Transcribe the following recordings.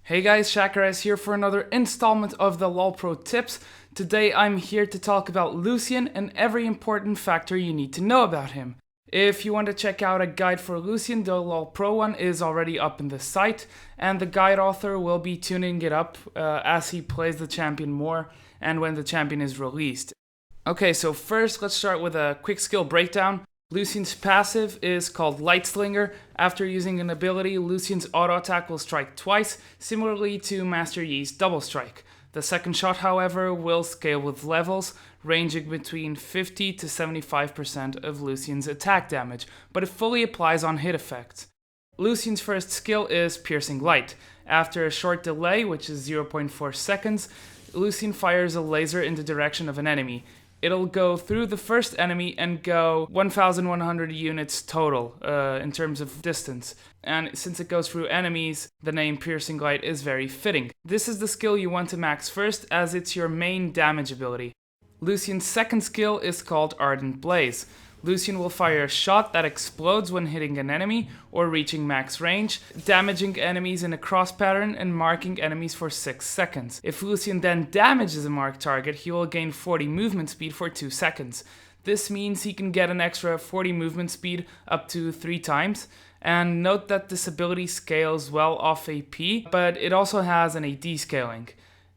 Hey guys, Shakaras here for another installment of the LoLpro tips. Today I'm here to talk about Lucian and every important factor you need to know about him. If you want to check out a guide for Lucian, the LoLpro one is already up in the site, and the guide author will be tuning it up as he plays the champion more and when the champion is released. Okay, so first let's start with a quick skill breakdown. Lucian's passive is called Light Slinger. After using an ability, Lucian's auto attack will strike twice, similarly to Master Yi's double strike. The second shot, however, will scale with levels, ranging between 50 to 75% of Lucian's attack damage, but it fully applies on hit effects. Lucian's first skill is Piercing Light. After a short delay, which is 0.4 seconds, Lucian fires a laser in the direction of an enemy. It'll go through the first enemy and go 1,100 units total in terms of distance. And since it goes through enemies, the name Piercing Light is very fitting. This is the skill you want to max first, as it's your main damage ability. Lucian's second skill is called Ardent Blaze. Lucian will fire a shot that explodes when hitting an enemy or reaching max range, damaging enemies in a cross pattern and marking enemies for 6 seconds. If Lucian then damages a marked target, he will gain 40 movement speed for 2 seconds. This means he can get an extra 40 movement speed up to 3 times. And note that this ability scales well off AP, but it also has an AD scaling.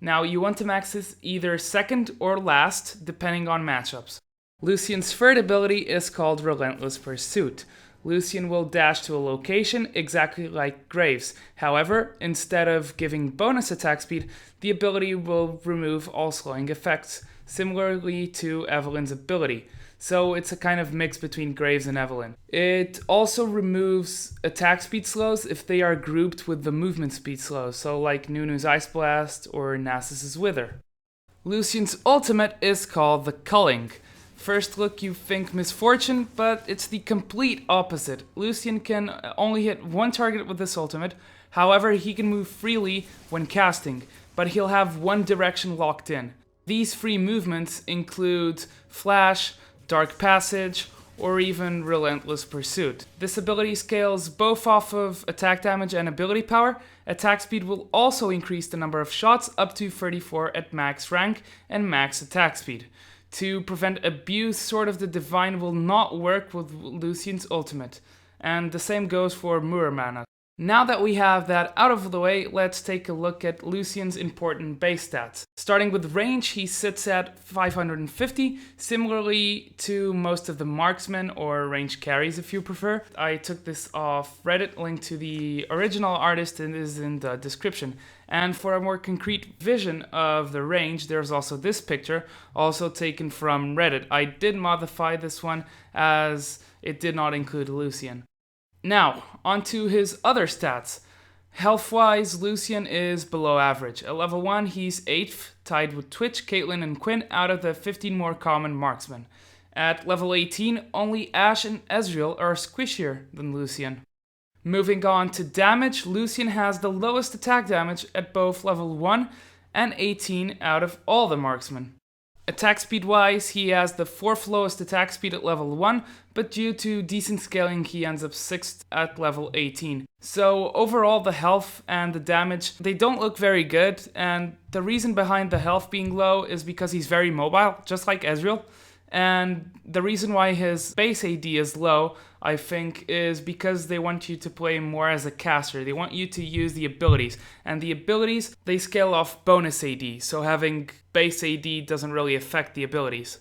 Now you want to max this either second or last, depending on matchups. Lucian's third ability is called Relentless Pursuit. Lucian will dash to a location exactly like Graves. However, instead of giving bonus attack speed, the ability will remove all slowing effects, similarly to Evelyn's ability. So it's a kind of mix between Graves and Evelyn. It also removes attack speed slows if they are grouped with the movement speed slows, so like Nunu's Ice Blast or Nasus's Wither. Lucian's ultimate is called the Culling. First look you think misfortune, but it's the complete opposite. Lucian can only hit one target with this ultimate, however he can move freely when casting, but he'll have one direction locked in. These free movements include Flash, Dark Passage, or even Relentless Pursuit. This ability scales both off of attack damage and ability power. Attack speed will also increase the number of shots up to 34 at max rank and max attack speed. To prevent abuse, Sword of the Divine will not work with Lucian's ultimate, and the same goes for Muramana. Now that we have that out of the way, let's take a look at Lucian's important base stats. Starting with range, he sits at 550, similarly to most of the marksmen or range carries if you prefer. I took this off Reddit, link to the original artist is in the description. And for a more concrete vision of the range, there's also this picture, also taken from Reddit. I did modify this one as it did not include Lucian. Now, onto his other stats. Health-wise, Lucian is below average. At level 1, he's 8th, tied with Twitch, Caitlyn, and Quinn out of the 15 more common marksmen. At level 18, only Ashe and Ezreal are squishier than Lucian. Moving on to damage, Lucian has the lowest attack damage at both level 1 and 18 out of all the marksmen. Attack speed wise, he has the 4th lowest attack speed at level 1, but due to decent scaling he ends up 6th at level 18. So overall the health and the damage, they don't look very good, and the reason behind the health being low is because he's very mobile, just like Ezreal. And the reason why his base AD is low, I think, is because they want you to play more as a caster. They want you to use the abilities. And the abilities, they scale off bonus AD, so having base AD doesn't really affect the abilities.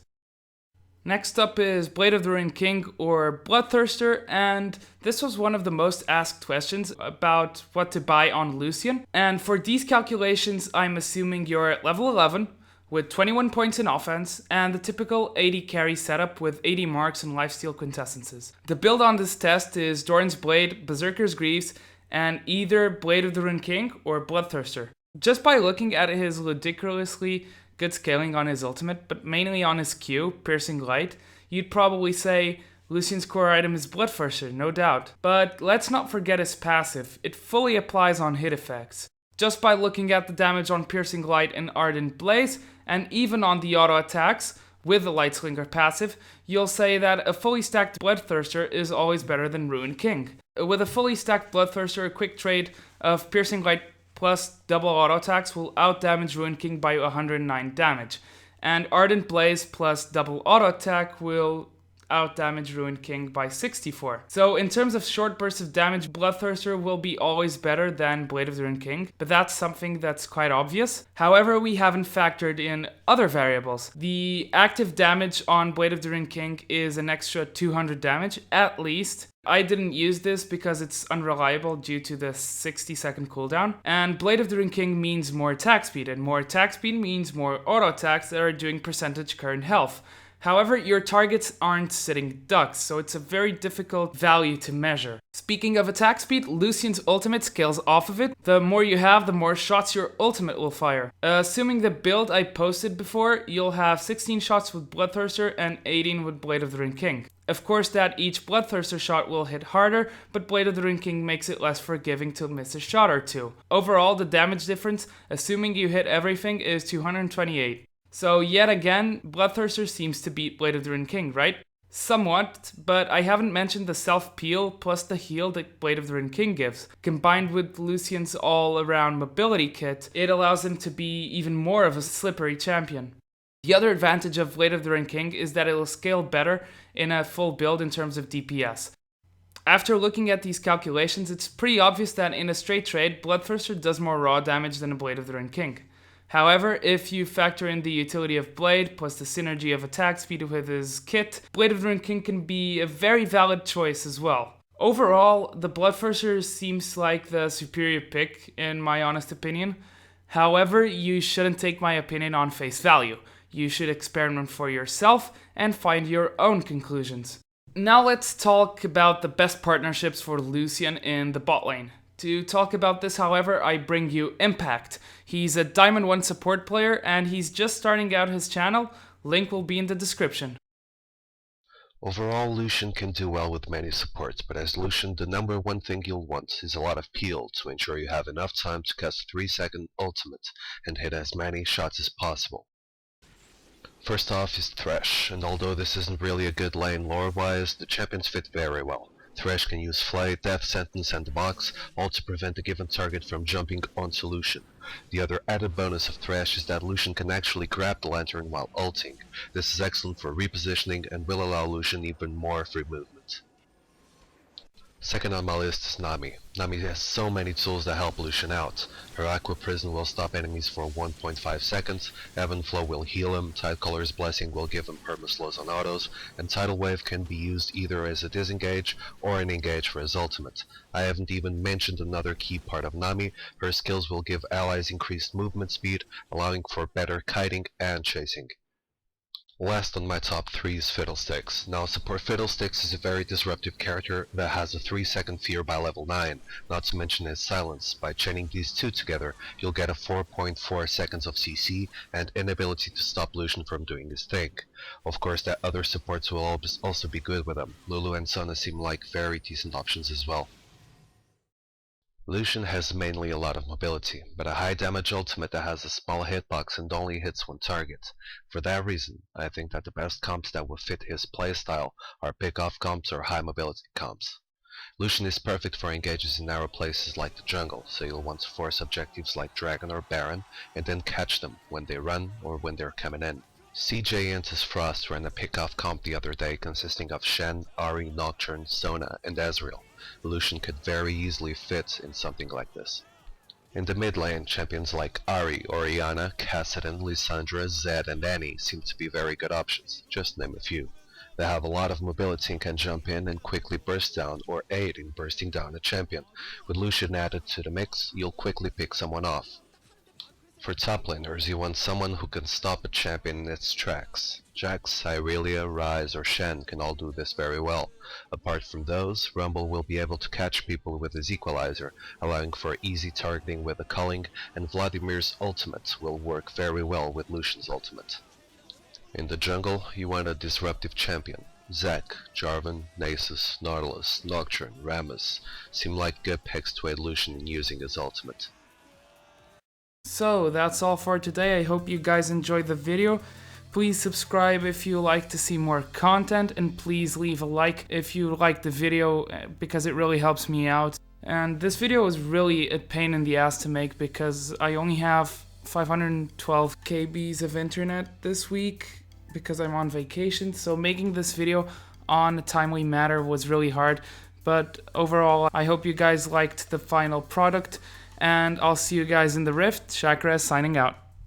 Next up is Blade of the Ruined King, or Bloodthirster, and this was one of the most asked questions about what to buy on Lucian. And for these calculations, I'm assuming you're at level 11, with 21 points in offense, and the typical 80 carry setup with 80 marks and lifesteal quintessences. The build on this test is Doran's Blade, Berserker's Greaves, and either Blade of the Ruined King or Bloodthirster. Just by looking at his ridiculously good scaling on his ultimate, but mainly on his Q, Piercing Light, you'd probably say Lucian's core item is Bloodthirster, no doubt. But let's not forget his passive, it fully applies on hit effects. Just by looking at the damage on Piercing Light and Ardent Blaze, and even on the auto attacks with the Light Slinger passive, you'll say that a fully stacked Bloodthirster is always better than Ruined King. With a fully stacked Bloodthirster, a quick trade of Piercing Light plus double auto attacks will outdamage Ruined King by 109 damage. And Ardent Blaze plus double auto attack will outdamage Ruined King by 64. So in terms of short bursts of damage, Bloodthirster will be always better than Blade of the Ruined King, but that's something that's quite obvious. However, we haven't factored in other variables. The active damage on Blade of the Ruined King is an extra 200 damage, at least. I didn't use this because it's unreliable due to the 60-second cooldown. And Blade of the Ruined King means more attack speed, and more attack speed means more auto attacks that are doing percentage current health. However, your targets aren't sitting ducks, so it's a very difficult value to measure. Speaking of attack speed, Lucian's ultimate scales off of it. The more you have, the more shots your ultimate will fire. Assuming the build I posted before, you'll have 16 shots with Bloodthirster and 18 with Blade of the Ruined King. Of course, that each Bloodthirster shot will hit harder, but Blade of the Ruined King makes it less forgiving to miss a shot or two. Overall, the damage difference, assuming you hit everything, is 228. So yet again, Bloodthirster seems to beat Blade of the Ruined King, right? Somewhat, but I haven't mentioned the self-peel plus the heal that Blade of the Ruined King gives. Combined with Lucian's all-around mobility kit, it allows him to be even more of a slippery champion. The other advantage of Blade of the Ruined King is that it will scale better in a full build in terms of DPS. After looking at these calculations, it's pretty obvious that in a straight trade, Bloodthirster does more raw damage than a Blade of the Ruined King. However, if you factor in the utility of Blade plus the synergy of attack speed with his kit, Blade of the Ruined King can be a very valid choice as well. Overall, the Bloodthirster seems like the superior pick in my honest opinion. However, you shouldn't take my opinion on face value. You should experiment for yourself and find your own conclusions. Now let's talk about the best partnerships for Lucian in the bot lane. To talk about this, however, I bring you Impact. He's a Diamond 1 support player and he's just starting out his channel. Link will be in the description. Overall, Lucian can do well with many supports, but as Lucian, the number one thing you'll want is a lot of peel to ensure you have enough time to cast 3-second ultimate and hit as many shots as possible. First off is Thresh, and although this isn't really a good lane lore-wise, the champions fit very well. Thresh can use Flay, Death Sentence and Box, all to prevent a given target from jumping onto Lucian. The other added bonus of Thresh is that Lucian can actually grab the lantern while ulting. This is excellent for repositioning and will allow Lucian even more free movement. Second on my list is Nami. Nami has so many tools that help Lucian out. Her Aqua Prison will stop enemies for 1.5 seconds, Evan Flow will heal him, Tidecolor's Blessing will give him perma-slows on autos, and Tidal Wave can be used either as a disengage or an engage for his ultimate. I haven't even mentioned another key part of Nami. Her skills will give allies increased movement speed, allowing for better kiting and chasing. Last on my top 3 is Fiddlesticks. Now support Fiddlesticks is a very disruptive character that has a 3-second fear by level 9, not to mention his silence. By chaining these two together, you'll get a 4.4 seconds of CC and inability to stop Lucian from doing his thing. Of course, that other supports will also be good with him. Lulu and Sona seem like very decent options as well. Lucian has mainly a lot of mobility, but a high damage ultimate that has a small hitbox and only hits one target. For that reason, I think that the best comps that will fit his playstyle are pick-off comps or high mobility comps. Lucian is perfect for engages in narrow places like the jungle, so you'll want to force objectives like Dragon or Baron, and then catch them when they run or when they're coming in. CJ and his Frost ran a pick-off comp the other day consisting of Shen, Ahri, Nocturne, Sona, and Ezreal. Lucian could very easily fit in something like this. In the mid lane, champions like Ahri, Orianna, Kassadin, Lissandra, Zed, and Annie seem to be very good options, just to name a few. They have a lot of mobility and can jump in and quickly burst down or aid in bursting down a champion. With Lucian added to the mix, you'll quickly pick someone off. For top laners, you want someone who can stop a champion in its tracks. Jax, Irelia, Ryze, or Shen can all do this very well. Apart from those, Rumble will be able to catch people with his equalizer, allowing for easy targeting with a culling, and Vladimir's ultimate will work very well with Lucian's ultimate. In the jungle, you want a disruptive champion. Zac, Jarvan, Nasus, Nautilus, Nocturne, Rammus seem like good picks to aid Lucian in using his ultimate. So that's all for today. I hope you guys enjoyed the video. Please subscribe if you like to see more content, and please leave a like if you liked the video because it really helps me out. And this video was really a pain in the ass to make because I only have 512 KBs of internet this week because I'm on vacation. So making this video on a timely matter was really hard. But overall, I hope you guys liked the final product, and I'll see you guys in the Rift. Chakra signing out.